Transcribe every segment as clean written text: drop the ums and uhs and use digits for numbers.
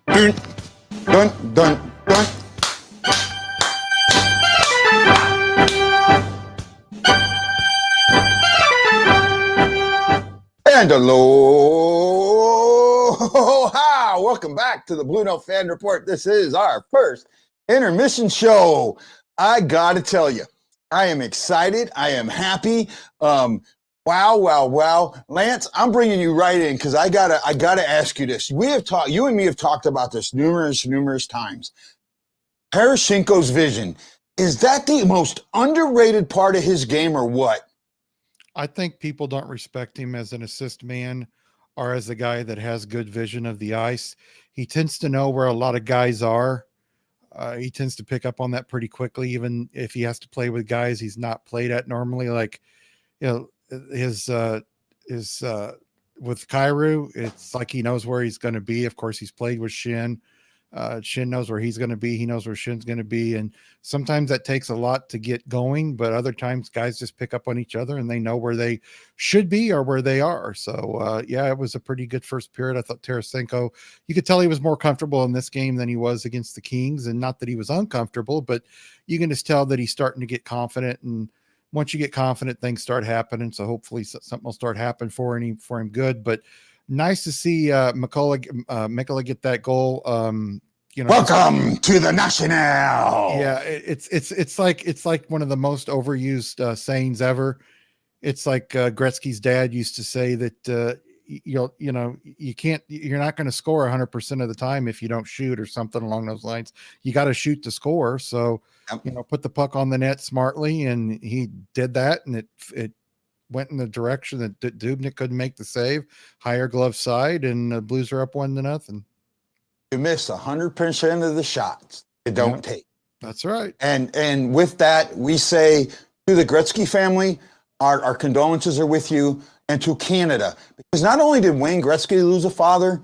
Dun, dun, dun, dun. And aloha! Welcome back to the Blue Note Fan Report. This is our first intermission show. I gotta tell you, I am excited. I am happy. Wow. Lance, I'm bringing you right in because I gotta ask you this. You and me have talked about this numerous times. Poroshenko's vision, is that the most underrated part of his game or what? I think people don't respect him as an assist man or as a guy that has good vision of the ice. He tends to know where a lot of guys are. He tends to pick up on that pretty quickly, even if he has to play with guys he's not played at normally. Like, you know, his with Kairu, it's like he knows where he's going to be. Of course, he's played with Shin. Shin knows where he's going to be. He knows where Shin's going to be. And sometimes that takes a lot to get going, but other times guys just pick up on each other and they know where they should be or where they are. So, yeah, it was a pretty good first period. I thought Tarasenko, you could tell he was more comfortable in this game than he was against the Kings. And not that he was uncomfortable, but you can just tell that he's starting to get confident. And once you get confident, things start happening. So hopefully something will start happening for him good. But nice to see Mikkola get that goal. Welcome to the National. Yeah, it's like one of the most overused sayings ever. It's like Gretzky's dad used to say that you're not going to score 100% of the time if you don't shoot or something along those lines. You got to shoot to score. So put the puck on the net smartly, and he did that, and it went in the direction that Dubnyk couldn't make the save. Higher glove side, and the Blues are up 1-0. You miss 100% of the shots you don't take. That's right. And with that, we say to the Gretzky family, our condolences are with you, and to Canada. Because not only did Wayne Gretzky lose a father,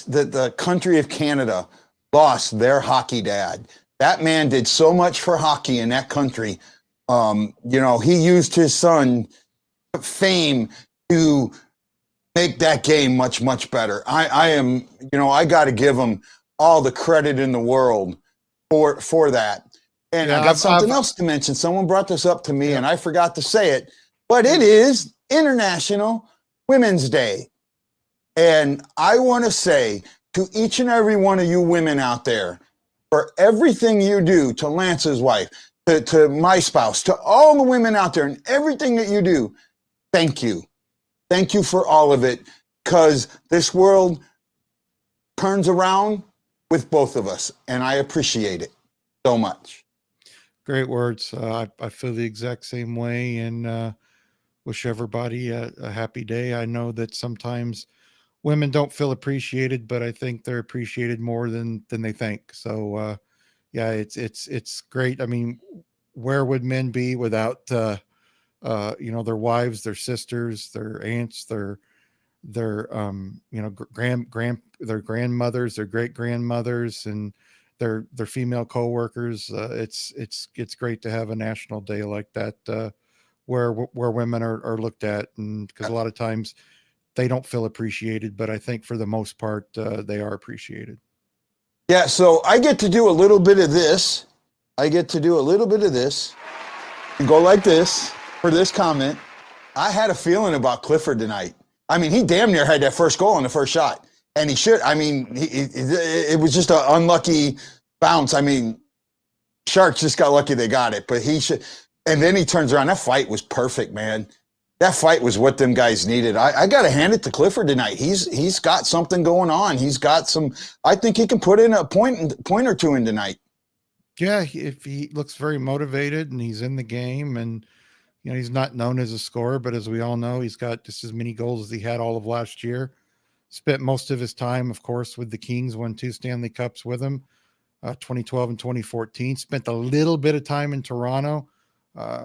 the country of Canada lost their hockey dad. That man did so much for hockey in that country. He used his son fame to make that game much better. I got to give him all the credit in the world for that. And I got something else to mention. Someone brought this up to me and I forgot to say it, but it is International Women's Day. And I want to say to each and every one of you women out there, for everything you do, to Lance's wife, to my spouse, to all the women out there and everything that you do, thank you. Thank you for all of it, because this world turns around with both of us, and I appreciate it so much. Great words. I feel the exact same way, and wish everybody a happy day. I know that sometimes women don't feel appreciated, but I think they're appreciated more than they think. So, it's great. I mean, where would men be without their wives, their sisters, their aunts, their grandmothers, their great grandmothers, and their female coworkers. It's great to have a national day like that, where women are looked at, and because a lot of times they don't feel appreciated, but I think for the most part they are appreciated. Yeah, so I get to do a little bit of this. And go like this. For this comment, I had a feeling about Clifford tonight. I mean, he damn near had that first goal on the first shot, and he should. I mean, it was just an unlucky bounce. I mean, Sharks just got lucky they got it, but he should. And then he turns around. That fight was perfect, man. That fight was what them guys needed. I got to hand it to Clifford tonight. He's got something going on. He's got some. I think he can put in a point or two in tonight. Yeah, if he looks very motivated and he's in the game, and he's not known as a scorer, but as we all know, he's got just as many goals as he had all of last year. Spent most of his time, of course, with the Kings, won 2 Stanley Cups with him, 2012 and 2014. Spent a little bit of time in Toronto,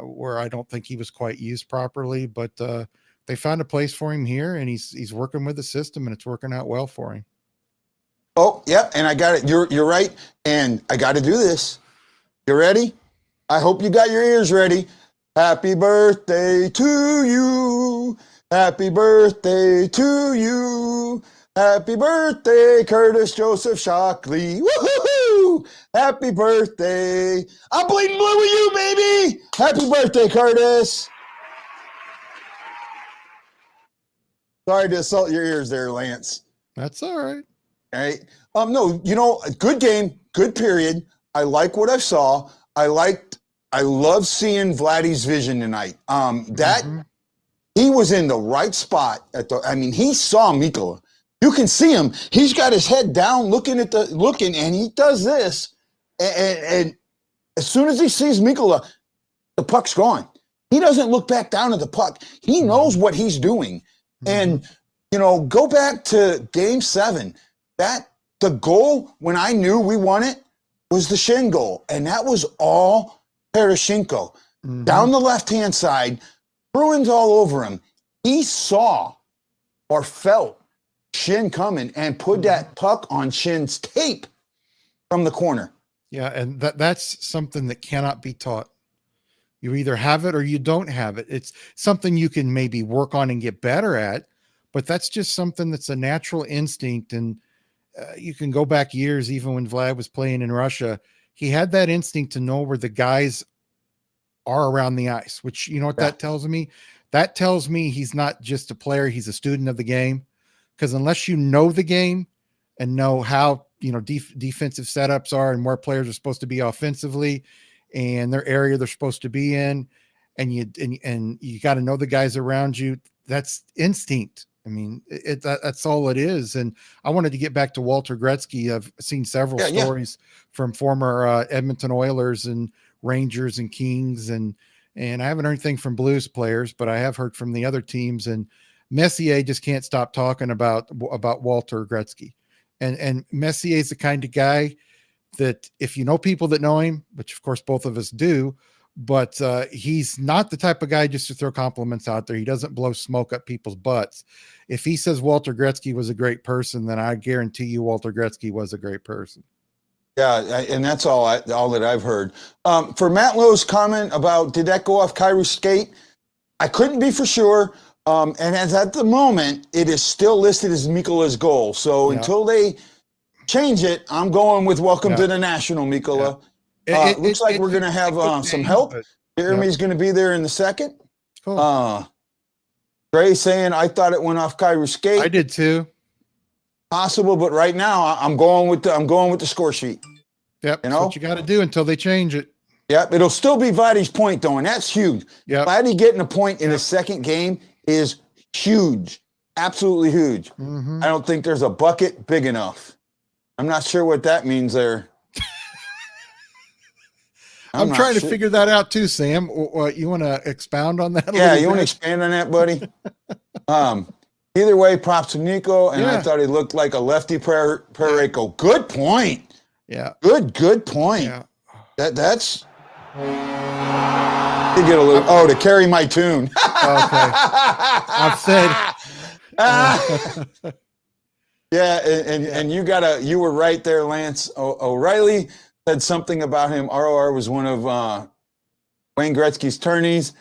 where I don't think he was quite used properly, but they found a place for him here, and he's working with the system, and it's working out well for him. Oh, yep, and I got it. You're right, and I got to do this. You ready? I hope you got your ears ready. Happy birthday to you. Happy birthday to you. Happy birthday, Curtis Joseph Shockley. Woohoo! Happy birthday. I'm bleeding blue with you, baby. Happy birthday, Curtis. Sorry to assault your ears there, Lance. That's all right. All right. No, good game, good period. I like what I saw. I love seeing Vladi's vision tonight. He was in the right spot he saw Mikkola. You can see him. He's got his head down looking, and he does this. And as soon as he sees Mikkola, the puck's gone. He doesn't look back down at the puck. He knows what he's doing. And, go back to game 7. The goal, when I knew we won it, was the Shin goal. And that was all Tereshchenko. Down the left-hand side, Bruins all over him. He saw or felt Shin coming and put that puck on Shin's tape from the corner. Yeah, and that's something that cannot be taught. You either have it or you don't have it. It's something you can maybe work on and get better at, but that's just something that's a natural instinct. And you can go back years, even when Vlad was playing in Russia, he had that instinct to know where the guys are around the ice, which, you know what that tells me? That tells me he's not just a player, he's a student of the game. Because unless you know the game and know how, defensive setups are and where players are supposed to be offensively and their area they're supposed to be in, and you got to know the guys around you, that's instinct. I mean, that's all it is. And I wanted to get back to Walter Gretzky. I've seen several stories from former Edmonton Oilers and Rangers and Kings, and I haven't heard anything from Blues players, but I have heard from the other teams. And Messier just can't stop talking about Walter Gretzky, and Messier is the kind of guy that if you know people that know him, which of course both of us do, but he's not the type of guy just to throw compliments out there. He doesn't blow smoke up people's butts. If he says Walter Gretzky was a great person, then I guarantee you Walter Gretzky was a great person. Yeah, and that's all that I've heard. For Matt Lowe's comment about did that go off Kairu's skate, I couldn't be for sure. And as at the moment, it is still listed as Mikkola's goal. So until they change it, I'm going with welcome to the National, Mikkola. Looks like we're going to have some help. Jeremy's going to be there in the second. Cool. Trey saying, I thought it went off Kairu's skate. I did too. Possible, but right now I'm going with the score sheet. Yep, that's what you got to do until they change it. Yep, it'll still be Vladi's point though, and that's huge. Yep. Vladi getting a point in his second game is huge, absolutely huge. I don't think there's a bucket big enough. I'm not sure what that means there. I'm trying to figure that out too, Sam. You want to expound on that? You want to expand on that, buddy? Either way, props to Nico, and I thought he looked like a lefty Parayko. Good point. Yeah. Good point. Yeah. That's to get a little to carry my tune. Okay. I've said and you were right there, Lance. O'Reilly said something about him. ROR was one of Wayne Gretzky's tourneys.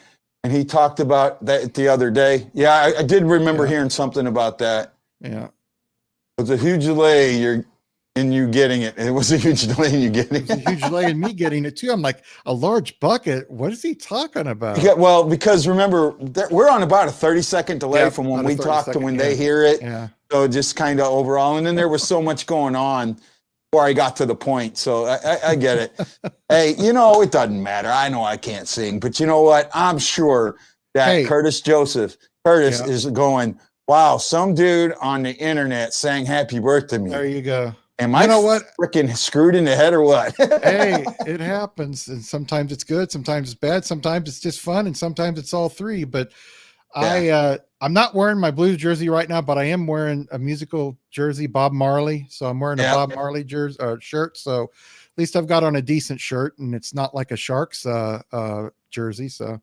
And he talked about that the other day. Yeah, I did remember hearing something about that. Yeah. It was a huge delay in you getting it. It was a huge delay in you getting it. It was a huge delay in me getting it too. I'm like, a large bucket? What is he talking about? Yeah, well, because remember, we're on about a 30-second delay from when we talk to when they hear it. Yeah. So just kind of overall. And then there was so much going on before I got to the point. So I get it. Hey, it doesn't matter. I know I can't sing, but you know what? I'm sure that Curtis is going, wow, some dude on the internet sang happy birthday to me. There you go. Am I freaking screwed in the head or what? Hey, it happens. And sometimes it's good. Sometimes it's bad. Sometimes it's just fun. And sometimes it's all three. But I'm not wearing my Blues jersey right now, but I am wearing a musical jersey, Bob Marley. So I'm wearing a Bob Marley shirt. So at least I've got on a decent shirt, and it's not like a Sharks jersey. So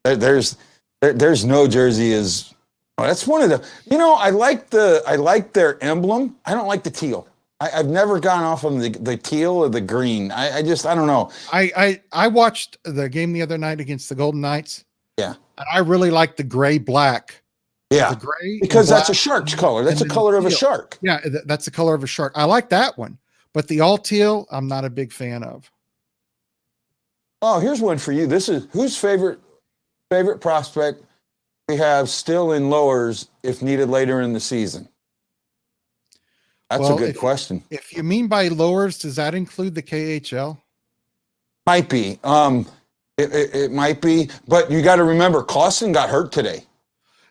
there's no jersey is. Oh, that's one of the. I like their emblem. I don't like the teal. I've never gone off on the teal or the green. I don't know. I watched the game the other night against the Golden Knights. Yeah. And I really like the gray black Yeah, the gray, and because that's a black, shark's color. That's and the then color of a teal. shark. Yeah, that's the color of a shark. I like that one, but the all teal, I'm not a big fan of. Oh, here's one for you. This is whose favorite prospect we have still in lowers if needed later in the season. That's a Well, good question. if you mean by lowers, does that include the KHL? Might be. It might be, but you got to remember, Clausen got hurt today.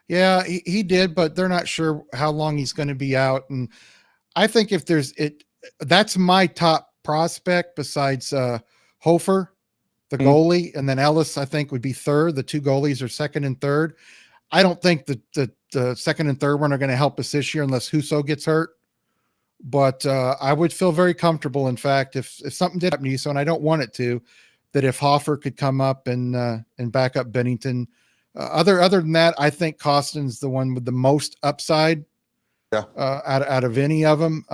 Yeah, he did, but they're not sure how long he's going to be out. And I think if there's it, that's my top prospect besides Hofer, the Mhm. goalie, and then Ellis, I think would be third. The two goalies are second and third. I don't think the second and third one are going to help us this year unless Husso gets hurt. But I would feel very comfortable, in fact, if something did happen to Husso, and I don't want it to, that if Hofer could come up and back up Bennington. Other than that, I think Costin's the one with the most upside. Yeah. Out of any of them.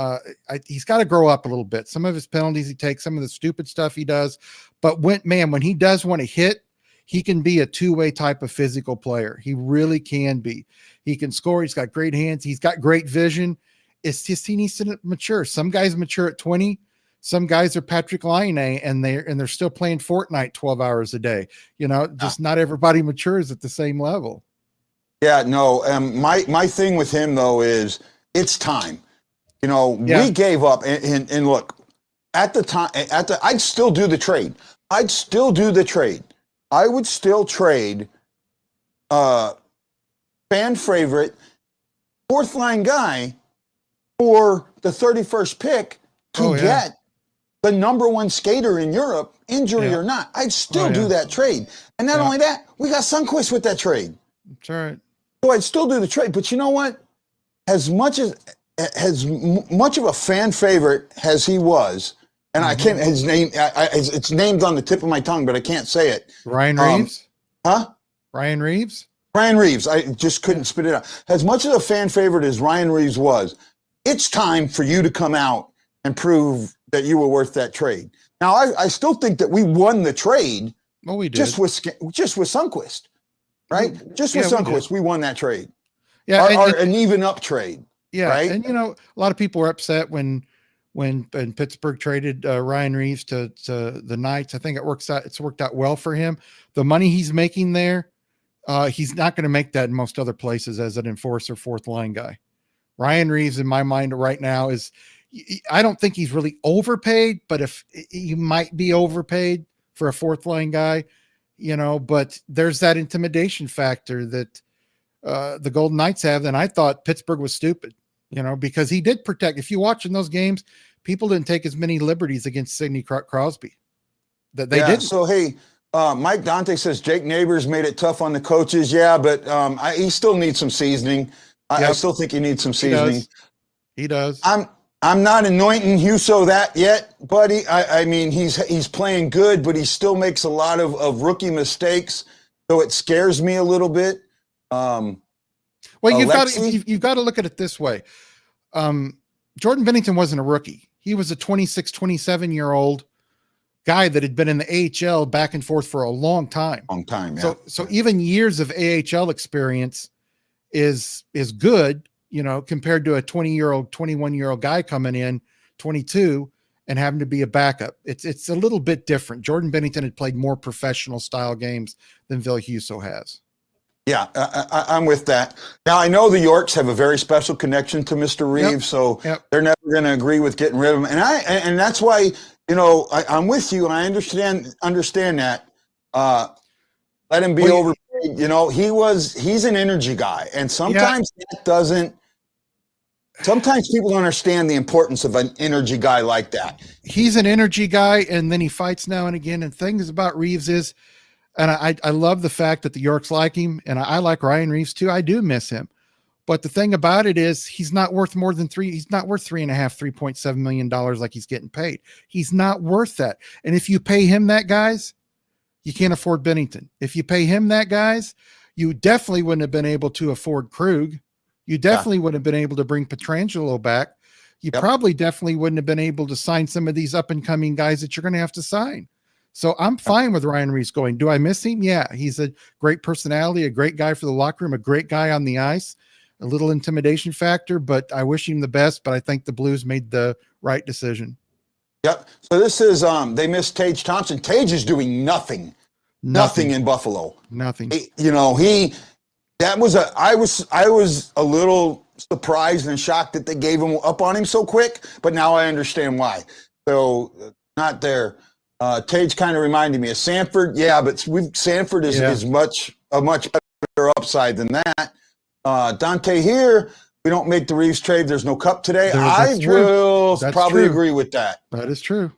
He's got to grow up a little bit. Some of his penalties he takes, some of the stupid stuff he does. But when he does want to hit, he can be a two-way type of physical player. He really can be. He can score. He's got great hands. He's got great vision. It's just he needs to mature. Some guys mature at 20. Some guys are Patrick Laine, and they're still playing Fortnite 12 hours a day. Just not everybody matures at the same level. Yeah, no. My thing with him though is it's time. We gave up, and look, at the time, I'd still do the trade. I would still trade fan favorite fourth line guy for the 31st pick to get the number one skater in Europe, injury or not. I'd still do that trade. And not only that, we got Sundqvist with that trade. That's all right. So I'd still do the trade. But you know what? As much of a fan favorite as he was, and I can't, his name, it's named on the tip of my tongue, but I can't say it. Ryan Reeves? Ryan Reeves. I just couldn't spit it out. As much of a fan favorite as Ryan Reeves was, it's time for you to come out and prove that you were worth that trade. Now, I still think that we won the trade. Well, we did. Just with Sundqvist, right? Just with Sundqvist, we won that trade. Yeah, an even up trade. Yeah, right? And a lot of people were upset when Pittsburgh traded Ryan Reeves to the Knights. I think it's worked out well for him. The money he's making there, he's not going to make that in most other places as an enforcer fourth line guy. Ryan Reeves, in my mind right now, I don't think he's really overpaid, but if he might be overpaid for a fourth line guy, but there's that intimidation factor that the Golden Knights have. And I thought Pittsburgh was stupid, because he did protect. If you watch in those games, people didn't take as many liberties against Sidney Crosby that they didn't. So, hey, Mike Dante says Jake Neighbors made it tough on the coaches. Yeah, but he still needs some seasoning. I still think he needs some seasoning. He does. I'm not anointing Husso that yet, buddy. I mean, he's playing good, but he still makes a lot of rookie mistakes. So it scares me a little bit. Well, you've got to look at it this way. Jordan Bennington wasn't a rookie. He was a 26, 27-year-old guy that had been in the AHL back and forth for a long time. Yeah. So even years of AHL experience is good, compared to a 20-year-old, 21-year-old guy coming in 22 and having to be a backup. It's a little bit different. Jordan Bennington had played more professional style games than Ville Husso has. Yeah, I'm with that. Now, I know the Yorks have a very special connection to Mr. Reeves, so they're never going to agree with getting rid of him. And that's why, I'm with you, and I understand that. Let him be overpaid. He's an energy guy, and sometimes that doesn't. Sometimes people don't understand the importance of an energy guy like that. He's an energy guy, and then he fights now and again. And things about Reeves is, and I love the fact that the Yorks like him, and I like Ryan Reeves too. I do miss him. But the thing about it is he's not worth more than he's not worth $3.7 million like he's getting paid. He's not worth that. And if you pay him that, guys, you can't afford Bennington. If you pay him that, guys, you definitely wouldn't have been able to afford Krug. You definitely wouldn't have been able to bring Pietrangelo back. You probably definitely wouldn't have been able to sign some of these up and coming guys that you're going to have to sign. So I'm fine with Ryan Reese going. Do I miss him? Yeah, he's a great personality, a great guy for the locker room, a great guy on the ice, a little intimidation factor, but I wish him the best. But I think the Blues made the right decision. Yep. So this is they missed Tage Thompson. Tage is doing nothing in Buffalo. Nothing. You know, I was a little surprised and shocked that they gave him up on him so quick, but now I understand why. So not there. Tage kind of reminded me of Sanford. Yeah, but Sanford is much better upside than that. Dante here, we don't make the Reeves trade. There's no cup today. I will probably agree with that. That is true.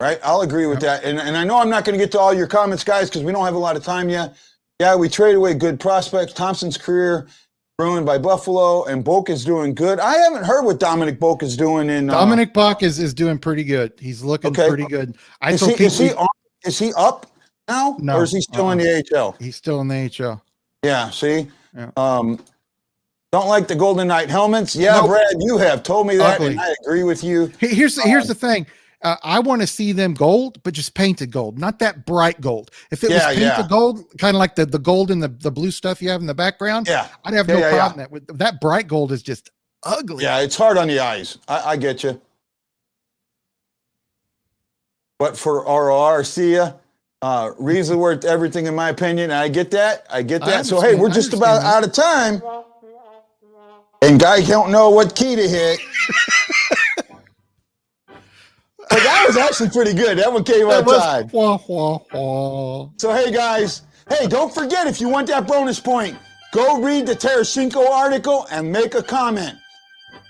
Right? I'll agree with that. And I know I'm not going to get to all your comments, guys, because we don't have a lot of time yet. Yeah, we traded away good prospects. Thompson's career ruined by Buffalo, and Boak is doing good. I haven't heard what Dominic Boak is doing Dominic Boak is doing pretty good. He's looking pretty good. Is he up now? No, or is he still in the AHL? He's still in the AHL. Yeah, see? Yeah. Don't like the Golden Knight helmets? Yeah, nope. Brad, you have told me that, and I agree with you. Here's the thing. I want to see them gold, but just painted gold, not that bright gold. If it was painted gold, kind of like the gold in the blue stuff you have in the background, I'd have no problem with that. That bright gold is just ugly. Yeah, it's hard on the eyes. I get you. But for ROR, see ya. Reeves is worth everything, in my opinion. I get that. So, hey, we're just about out of time. And guys don't know what key to hit. But that was actually pretty good. That one came on time. So, hey, guys. Hey, don't forget, if you want that bonus point, go read the Tarasenko article and make a comment.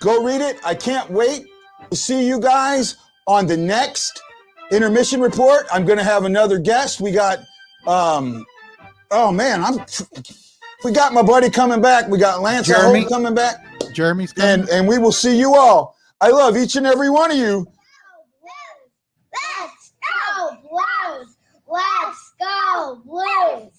Go read it. I can't wait to see you guys on the next Intermission Report. I'm going to have another guest. We got, we got my buddy coming back. We got Lance Jeremy coming back. Jeremy's coming. And we will see you all. I love each and every one of you. Let's go Blues! Let's go Blues!